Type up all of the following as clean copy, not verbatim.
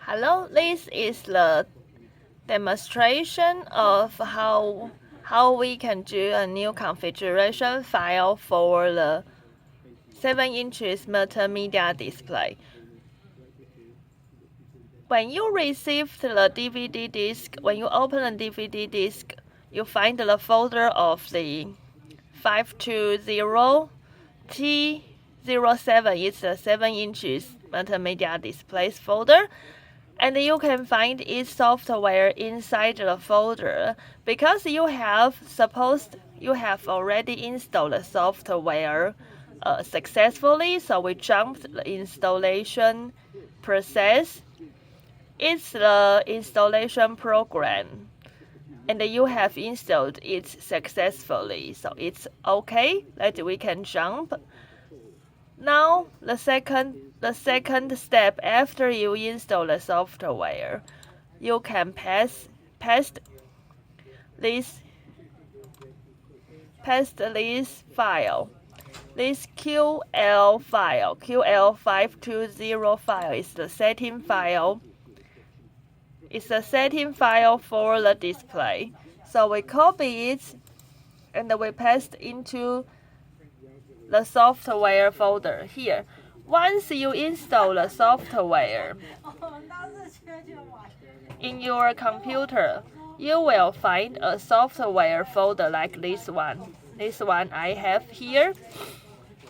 Hello, this is the demonstration of how we can do a new configuration file for the 7 inches multimedia display. When you receive the DVD disc, when you open the DVD disc, you find the folder of the 520T07 is the 7 inches multimedia displays folder. And you can find its software inside the folder because you have already installed the software successfully. So we jumped the installation process. It's the installation program, and you have installed it successfully. So it's okay that we can jump. Now the second step after you install the software, you can paste this file. This QL520 file is the setting file. It's the setting file for the display. So we copy it and we paste into the software folder here. Once you install the software in your computer, you will find a software folder like this one. This one I have here.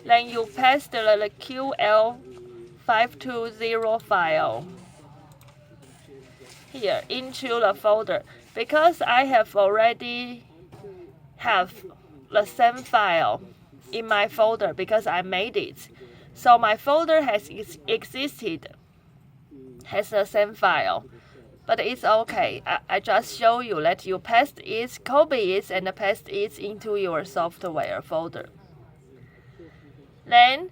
Then you paste the QL520 file here into the folder. Because I have already have the same file in my folder because I made it. So my folder has the same file. But it's okay. I just show you that you paste it, copy it, and paste it into your software folder. Then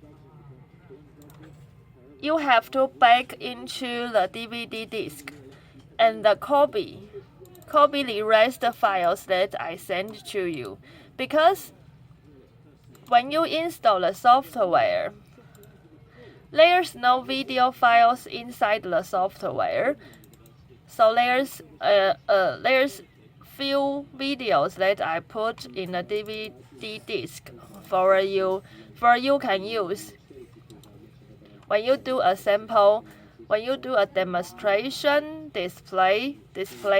you have to back into the DVD disc and copy the rest files that I sent to you. Because when you install the software, there's no video files inside the software. So there's few videos that I put in the DVD disc for you can use when you do a sample, when you do a demonstration display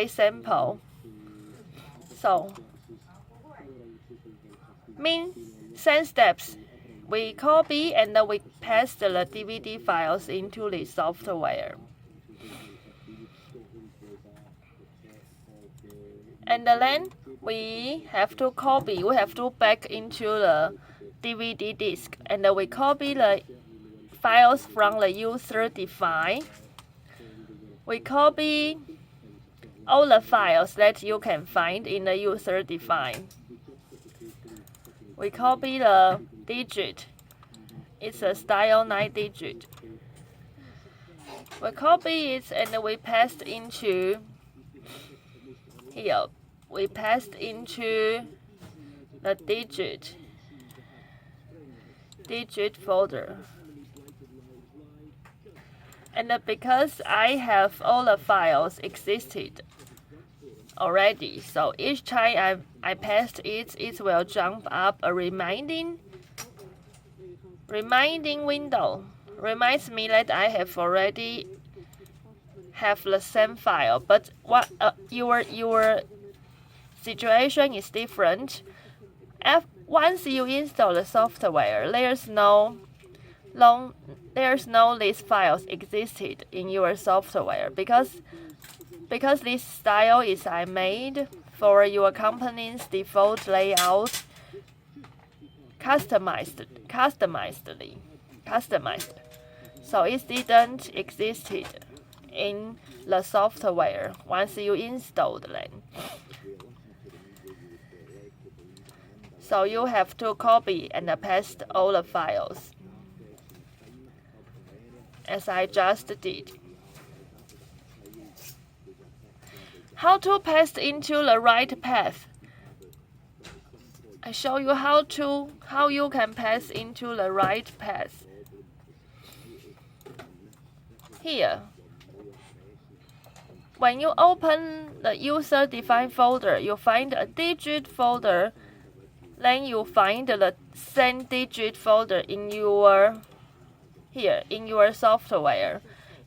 sample. So same steps. We copy and we paste the DVD files into the software. And then we have to back into the DVD disc and we copy the files from the user define. We copy all the files that you can find in the user define. We copy the digit. It's a style 9 digit. We copy it and we paste into here. We paste into the digit folder. And because I have all the files existed already, so each time I paste it, it will jump up a reminding window. Reminds me that I have already have the same file, but what your situation is different. Once you install the software, there's no list files existed in your software because this style is I made for your company's default layout, customized. So it didn't existed in the software once you installed them. So you have to copy and paste all the files, as I just did. How to paste into the right path? I show you how you can paste into the right path. Here, when you open the user-defined folder, you find a digit folder. Then you find the same digit folder in your software.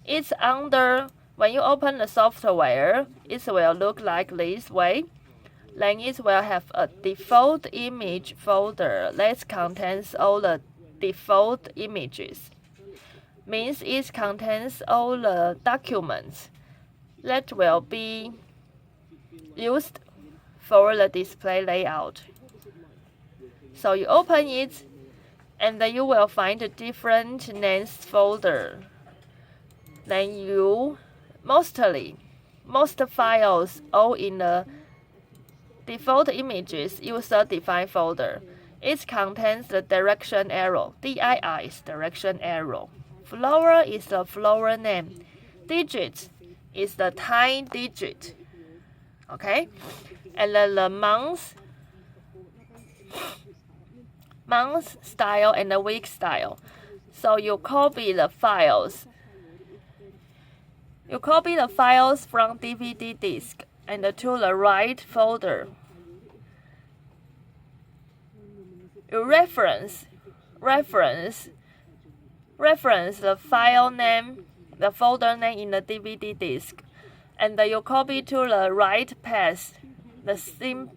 It's under, when you open the software, it will look like this way. Then it will have a default image folder that contains all the default images. Means it contains all the documents that will be used for the display layout. So you open it, and then you will find a different names folder. Then most files all in the default images user-defined folder. It contains the direction arrow. DIR is direction arrow. Flower is the flower name. Digit is the time digit. Okay, and then the month style and the week style. So you copy the files. You copy the files from DVD disk and to the right folder. You reference the file name, the folder name in the DVD disk, and you copy to the right path the same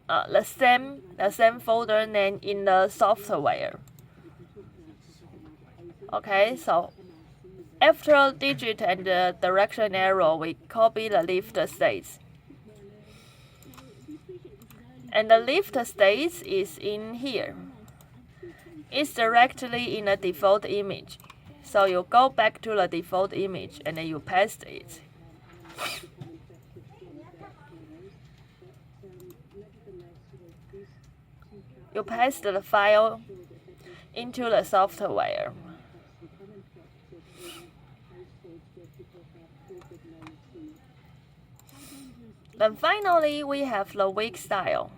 folder name in the software. Okay, so after digit and the direction arrow, we copy the lift states. And the lift states is in here. It's directly in the default image. So you go back to the default image and then you paste it. You paste the file into the software. Then finally, we have the week style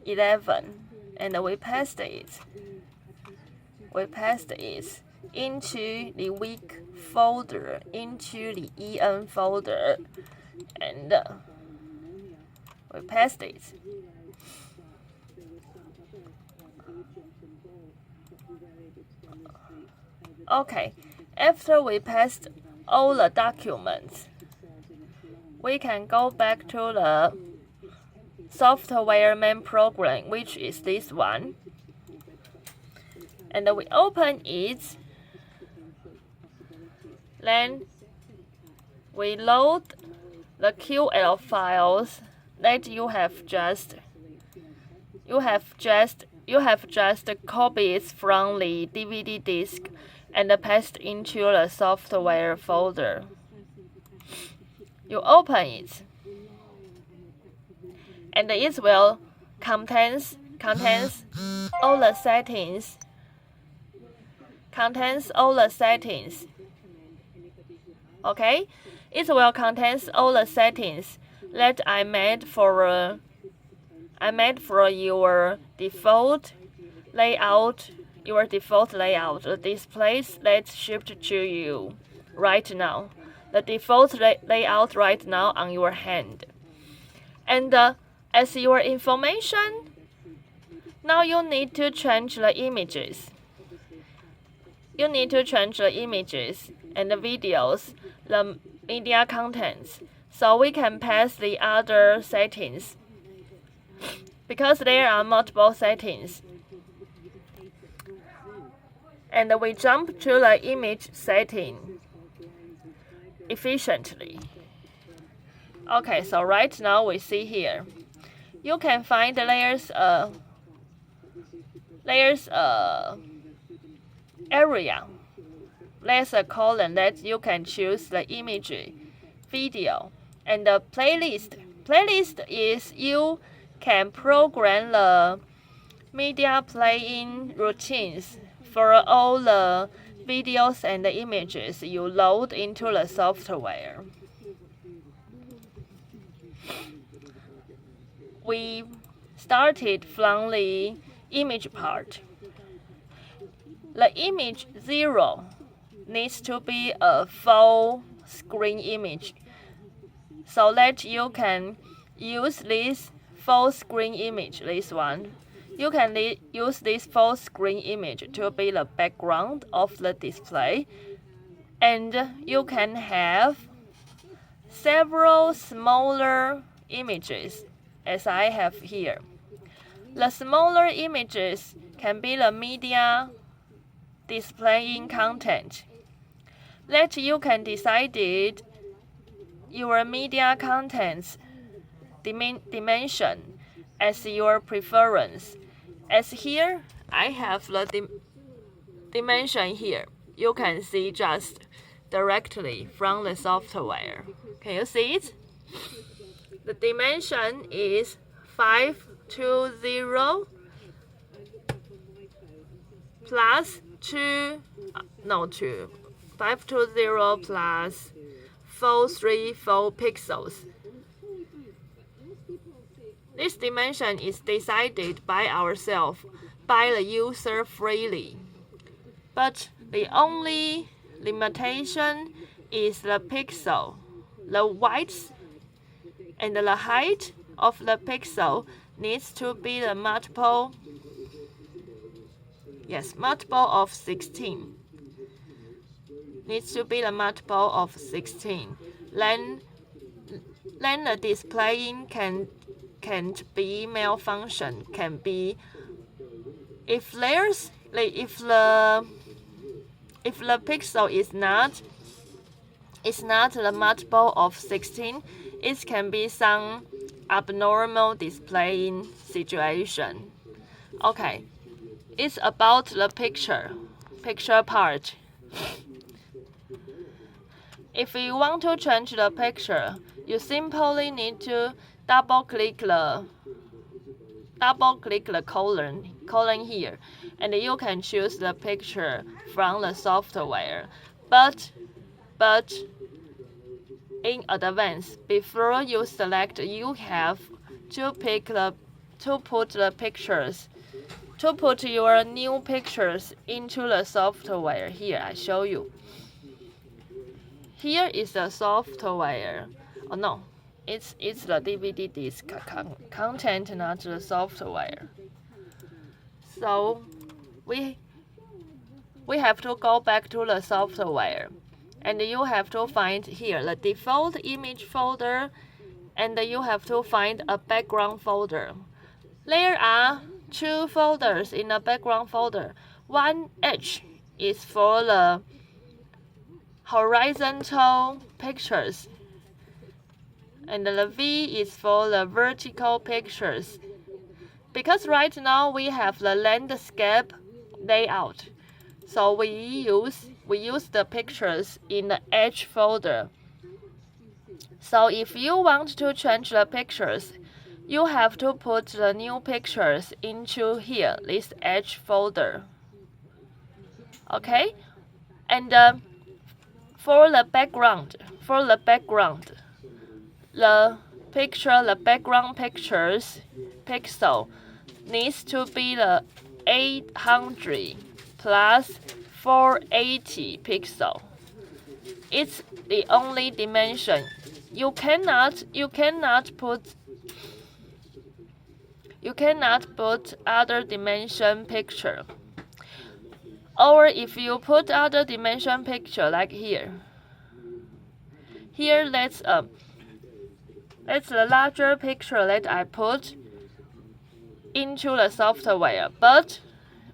11, and we paste it. We paste it into the week folder, into the EN folder, and we paste it. Okay, after we paste all the documents, we can go back to the software main program, which is this one. And we open it. Then we load the QL files that you have just copied from the DVD disk and paste into the software folder. You open it, and it will contains all the settings. Okay, it will contains all the settings that I made for your default layout. The displays that's shipped to you right now. The default layout right now on your hand. And as your information, now you need to change the images. You need to change the images and the videos, the media contents, so we can pass the other settings. Because there are multiple settings. And we jump to the image setting efficiently. Okay, so right now we see here, you can find the layers area. There's a column that you can choose the image, video, and the playlist. Playlist is you can program the media playing routines for all the videos and the images you load into the software. We started from the image part. The image 0 needs to be a full screen image. so that you can use this full screen image, this one. You can use this full screen image to be the background of the display, and you can have several smaller images as I have here. The smaller images can be the media displaying content that you can decide your media contents dimension as your preference. As here, I have the dimension here. You can see just directly from the software. Can you see it? The dimension is 520 plus 520 plus 434 pixels. This dimension is decided by ourselves, by the user freely. But the only limitation is the pixel. The width and the height of the pixel needs to be the multiple of 16. Needs to be the multiple of 16. Then the displaying can't be malfunction. Can be if the pixel is not the multiple of 16, it can be some abnormal displaying situation. Okay, it's about the picture part. If you want to change the picture, you simply need to double click the colon here, and you can choose the picture from the software. But in advance, before you select, you have to put your new pictures into the software. Here I show you. Here is the software. Oh no, it's the DVD disc content, not the software. So we have to go back to the software, and you have to find here the default image folder, and you have to find a background folder. There are two folders in the background folder. One H is for the horizontal pictures, and the V is for the vertical pictures. Because right now we have the landscape layout, so we use the pictures in the H folder. So if you want to change the pictures, you have to put the new pictures into here, this H folder. Okay, and for the background, the background pictures pixel needs to be the 800 plus 480 pixel. It's the only dimension. You cannot put other dimension picture. Or if you put other dimension picture like here. Here that's the larger picture that I put into the software. But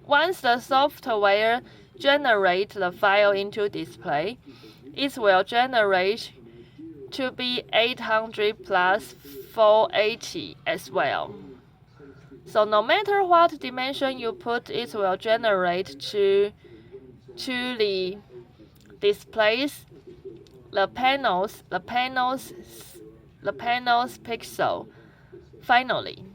once the software generates the file into display, it will generate to be 800 plus 480 as well. So no matter what dimension you put, it will generate to the displays, the panels pixel finally.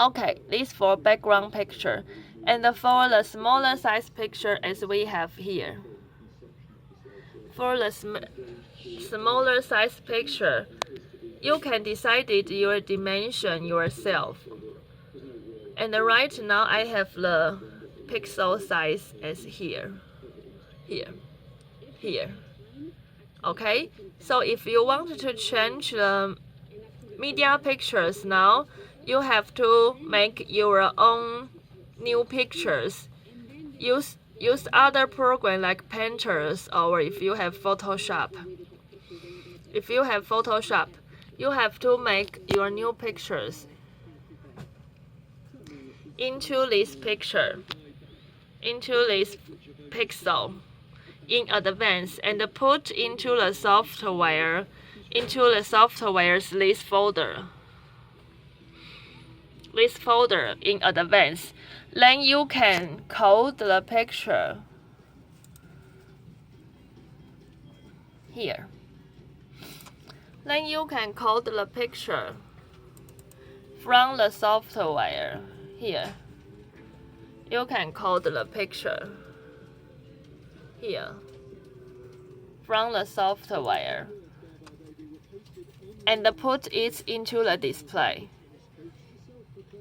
Okay, this for background picture, and for the smaller size picture as we have here. For the smaller size picture, you can decide your dimension yourself. And right now I have the pixel size as here. Okay, so if you want to change the media pictures now, you have to make your own new pictures. Use other program like Painters, or if you have Photoshop. If you have Photoshop, you have to make your new pictures into this picture, into this pixel in advance, and put into the software's list folder in advance. Then you can code the picture here. Then you can code the picture from the software here. You can code the picture here from the software and put it into the display.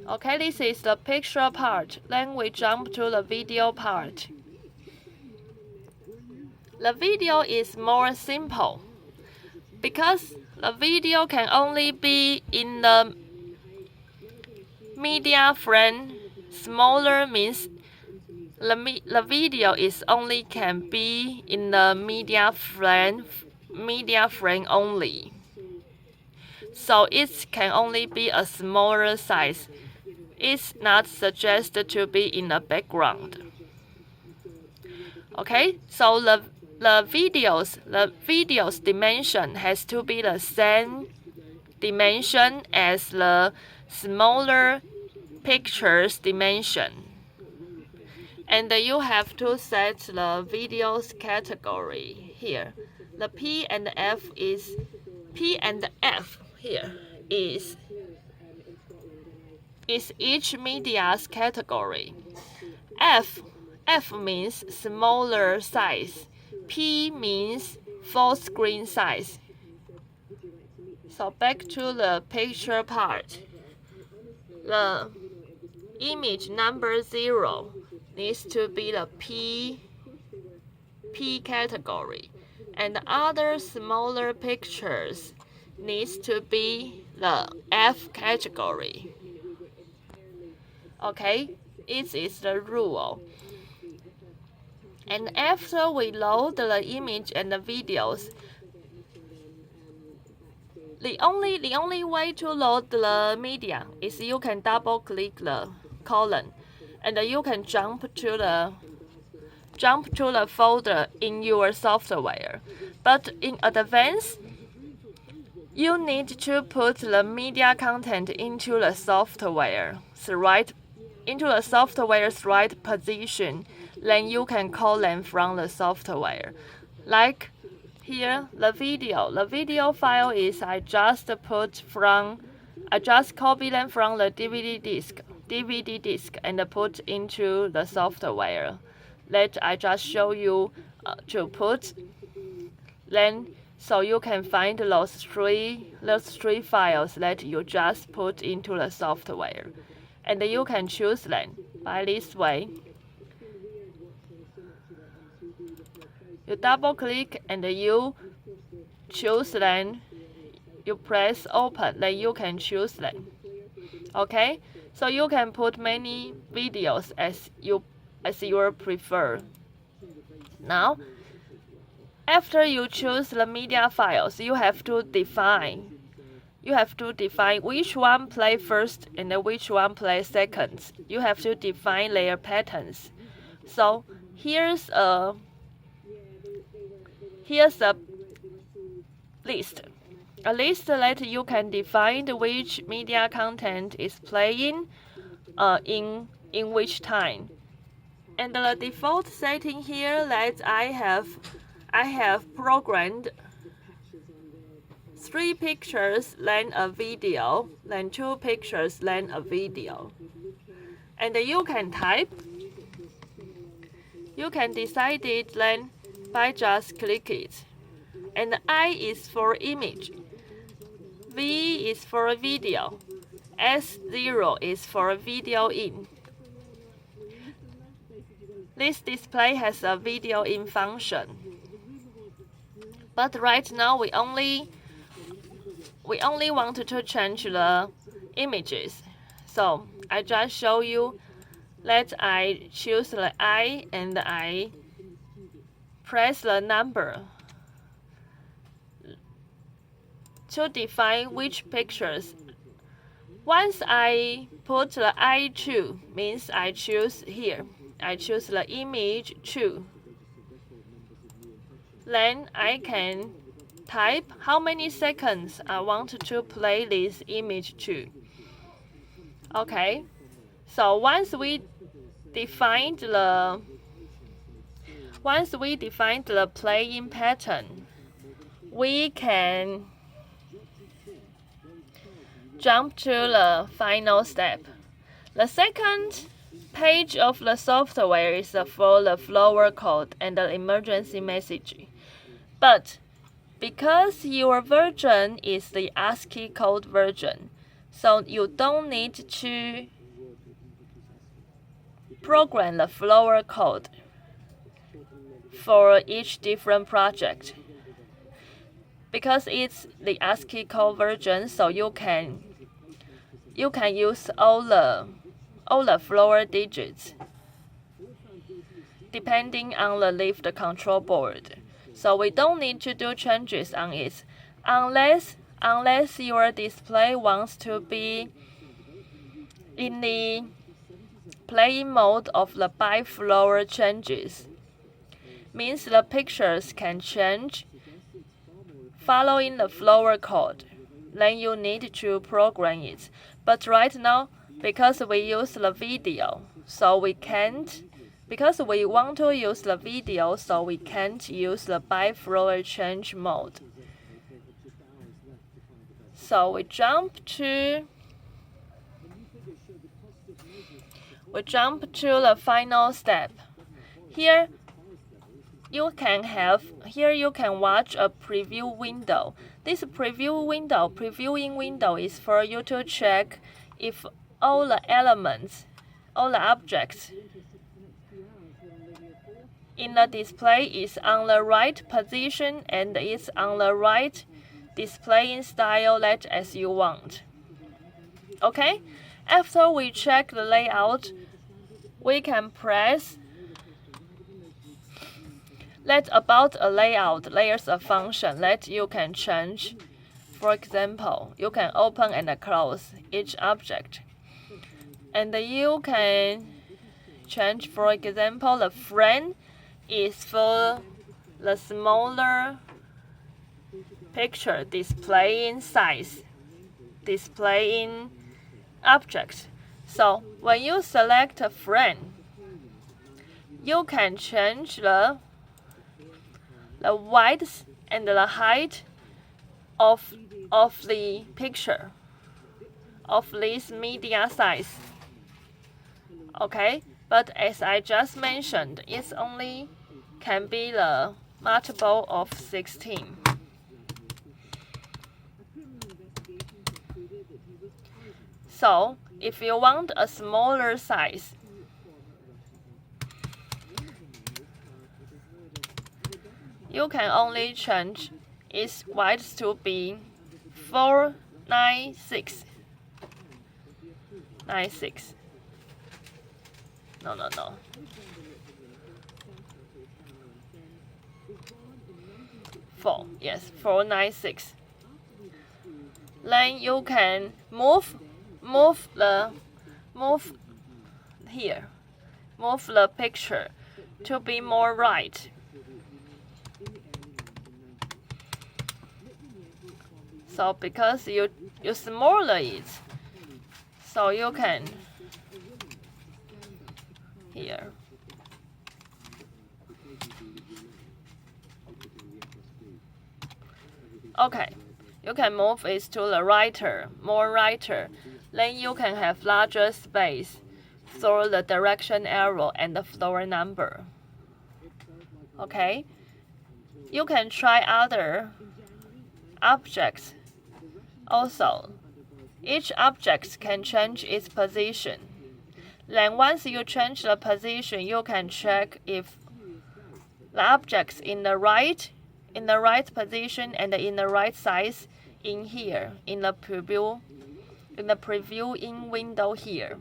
Okay, this is the picture part. Then we jump to the video part. The video is more simple because the video can only be in the media frame. Smaller means the video is only can be in the media frame only. So it can only be a smaller size. It's not suggested to be in the background. Okay, so the video's dimension has to be the same dimension as the smaller picture's dimension. And you have to set the video's category here. The P and F here is each media's category. F means smaller size. P means full screen size. So back to the picture part. The image number 0 needs to be the P category, and other smaller pictures needs to be the F category. Okay, it is the rule. And after we load the image and the videos, the only way to load the media is you can double click the column, and you can jump to the folder in your software. But in advance, you need to put the media content into the software's right position. Then you can call them from the software. Like here, the video file is I just copy them from the DVD disc and put into the software. That I just show you to put. Then so you can find those three files that you just put into the software, and you can choose them by this way. You double click and you choose them. You press open, then you can choose them. Okay, so you can put many videos as you prefer. Now, after you choose the media files, you have to define which one play first and which one play second. You have to define their patterns. So here's a list. A list that you can define which media content is playing in which time. And the default setting here that I have programmed 3 pictures, then a video, then 2 pictures, then a video. And you can type. You can decide it then by just click it. And I is for image, V is for video, S0 is for video in. This display has a video in function. But right now we only want to change the images. So I just show you that I choose the I and I press the number to define which pictures. Once I put the I2, means I choose here. I choose the image 2. Then I can type how many seconds I want to play this image 2. Okay, so once we defined the playing pattern, we can jump to the final step. The second page of the software is for the flower code and the emergency message. But because your version is the ASCII code version, so you don't need to program the flower code for each different project. Because it's the ASCII code version, so you can use all the flower digits depending on the lift control board. So we don't need to do changes on it unless your display wants to be in the playing mode of the by flower changes. Means the pictures can change following the flower code. Then you need to program it. But right now, because we use the video, so we can't. Because we want to use the video, so we can't use the by flower change mode. So we jump to the final step. Here you can watch a preview window. This previewing window is for you to check if all the elements, all the objects in the display is on the right position and is on the right displaying style that as you want. Okay? After we check the layout, we can press that about a layout. There's a function that you can change. For example, you can open and close each object. And you can change, for example, the frame is for the smaller picture displaying size, displaying objects. So when you select a frame, you can change the width and the height of the picture of this media size. Okay, but as I just mentioned, it only can be the multiple of 16. So if you want a smaller size, you can only change its width to be 496. 96. No. 4. Yes, 496. Then you can move the picture to be more right. So because you smaller it, so you can here. Okay, you can move it to the more righter. Then you can have larger space through the direction arrow and the floor number. Okay, you can try other objects. Also, each object can change its position. Then once you change the position, you can check if the objects in the right in the right position and in the right size in here, in the previewing window here.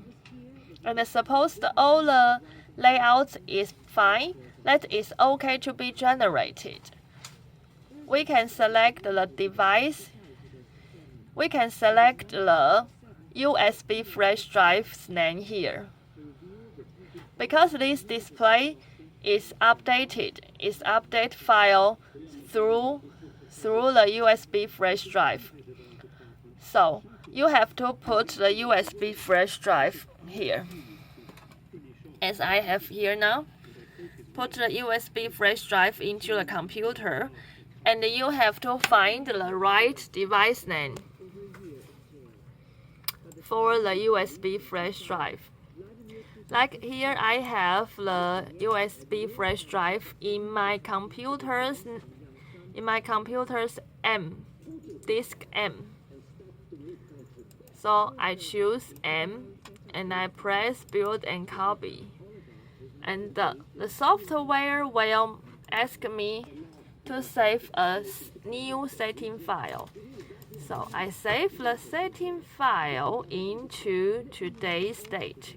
And suppose all the layout is fine, that is okay to be generated. We can select the device. We can select the USB flash drive's name here. Because this display is updated, its update file through the USB flash drive. So you have to put the USB flash drive here, as I have here now. Put the USB flash drive into the computer, and you have to find the right device name for the USB flash drive. Like here, I have the USB flash drive in my computer's disk M. So I choose M and I press build and copy. And the software will ask me to save a new setting file. So I save the setting file into today's date.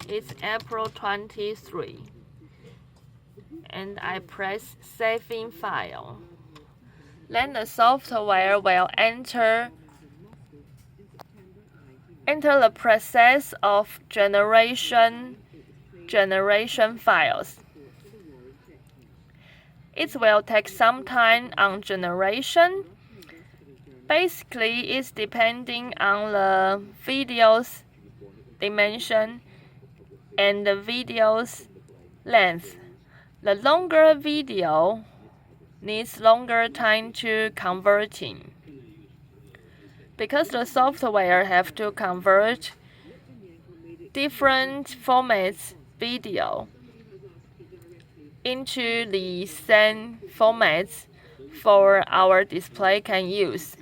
It's April 23. And I press saving file. Then the software will enter the process of generation files. It will take some time on generation. Basically, it's depending on the video's dimension and the video's length. The longer video needs longer time to converting, because the software have to convert different formats video into the same formats for our display can use.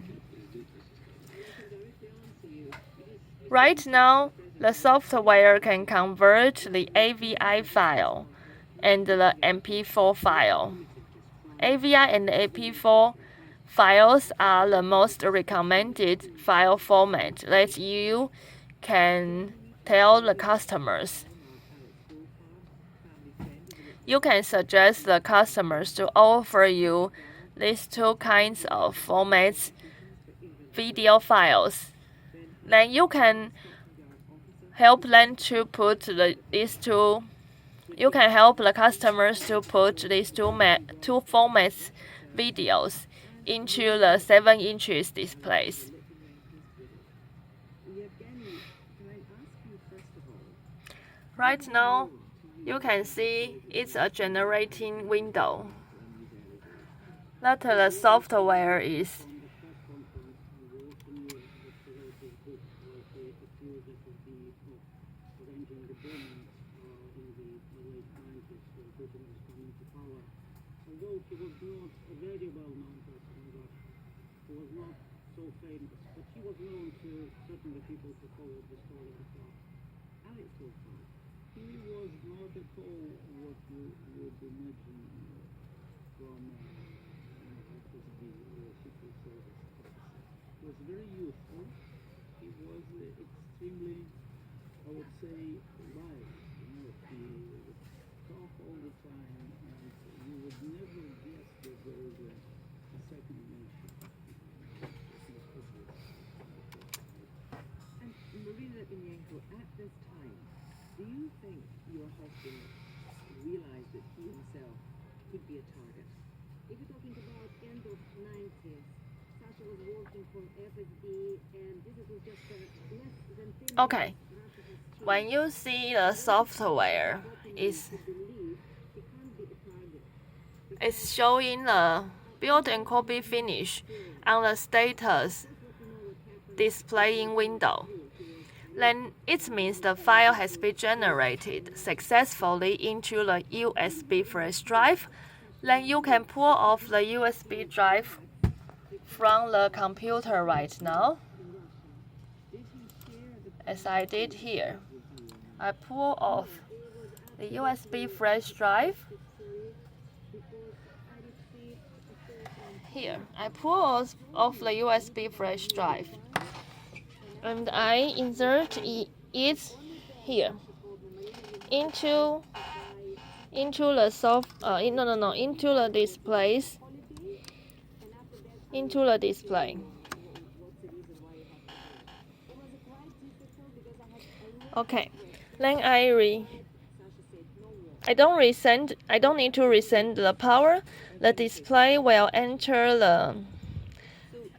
Right now, the software can convert the AVI file and the MP4 file. AVI and MP4 files are the most recommended file format that you can tell the customers. You can suggest the customers to offer you these two kinds of formats, video files. Then you can help them to put you can help the customers to put these two formats videos into the 7 inches displays. Right now, you can see it's a generating window that the software is. Although she was not a very well-known person in Russia, she was not so famous, but she was known to certainly people who followed the story of Alex Wolfman. He was not at all what you would imagine from Secret Service. He was very youthful. He was extremely, I would say, wise. He would talk all the time, and you would never guess that there is a second nation. And Marina Ivanenko, at this time, do you think your husband realized that he himself could be a target? If you're talking about end of 90s, Sasha was working for FSB, and this was just less than 10 Okay. When you see the software, it's showing the build and copy finish on the status displaying window. Then it means the file has been generated successfully into the USB flash drive. Then you can pull off the USB drive from the computer right now, as I did here. I pull off the USB flash drive. here. I pull off the USB flash drive, and I insert it here into the into the displays, into the display. Okay, then I don't need to resend the power. The display will enter the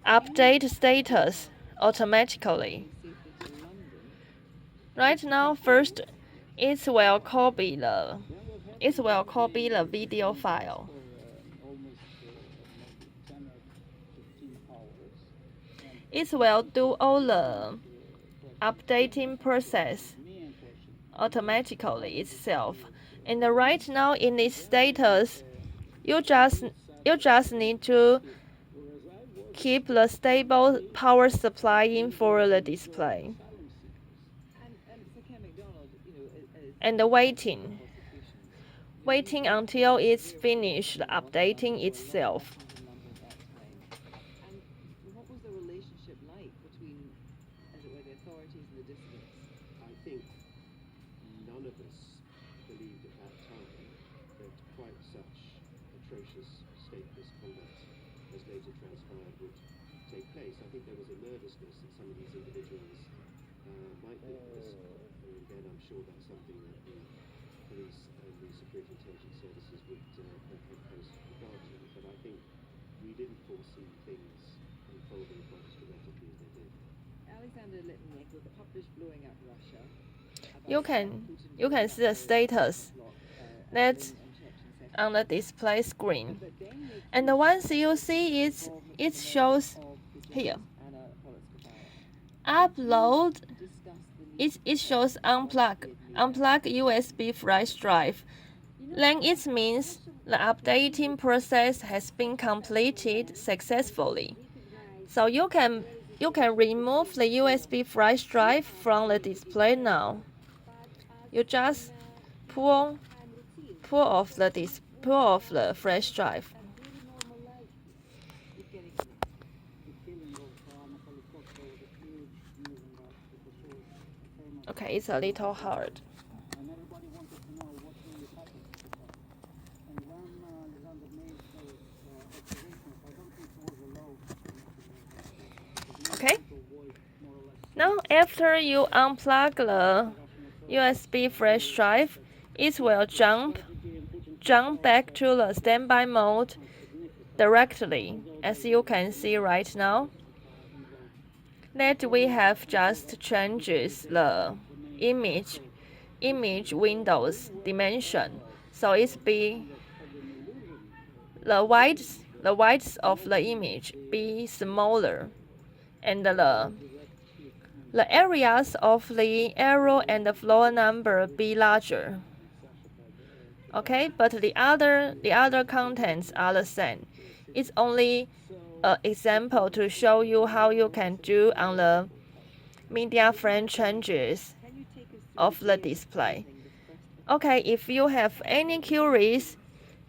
update status automatically. Right now, first it will copy the video file. It will do all the updating process automatically itself. And right now in this status, you just need to keep the stable power supply in for the display. And waiting until it's finished updating itself. And what was the relationship like between, as it were, the authorities and the dissidents? I think none of us believed at that time that quite such atrocious state misconduct as later transpired would take place. I think there was a nervousness that some of these individuals might be at risk. And again, I'm sure that's something that the police and the security intelligence services would have close regard to. But I think we didn't foresee things unfolding quite as dramatically as they did. Alexander Litvinenko published Blowing Up Russia. You can see the status that's on the display screen. And once you see it shows here. Upload. It shows unplug USB flash drive. Then it means the updating process has been completed successfully. So you can remove the USB flash drive from the display now. You just pull off the flash drive. Okay, it's a little hard. And everybody wanted to know what really happened to the car. And when Alexander made those observations, I don't think it was allowed to Okay. avoid more or less Now, after you unplug the USB flash drive, it will jump back to the standby mode directly, as you can see right now. That we have just changed the image Windows dimension, so it's be the width of the image be smaller, and the areas of the arrow and the floor number be larger. Okay, but the other contents are the same. It's only an example to show you how you can do on the media frame changes of the display. Okay, if you have any queries,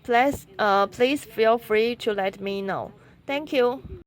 please feel free to let me know. Thank you.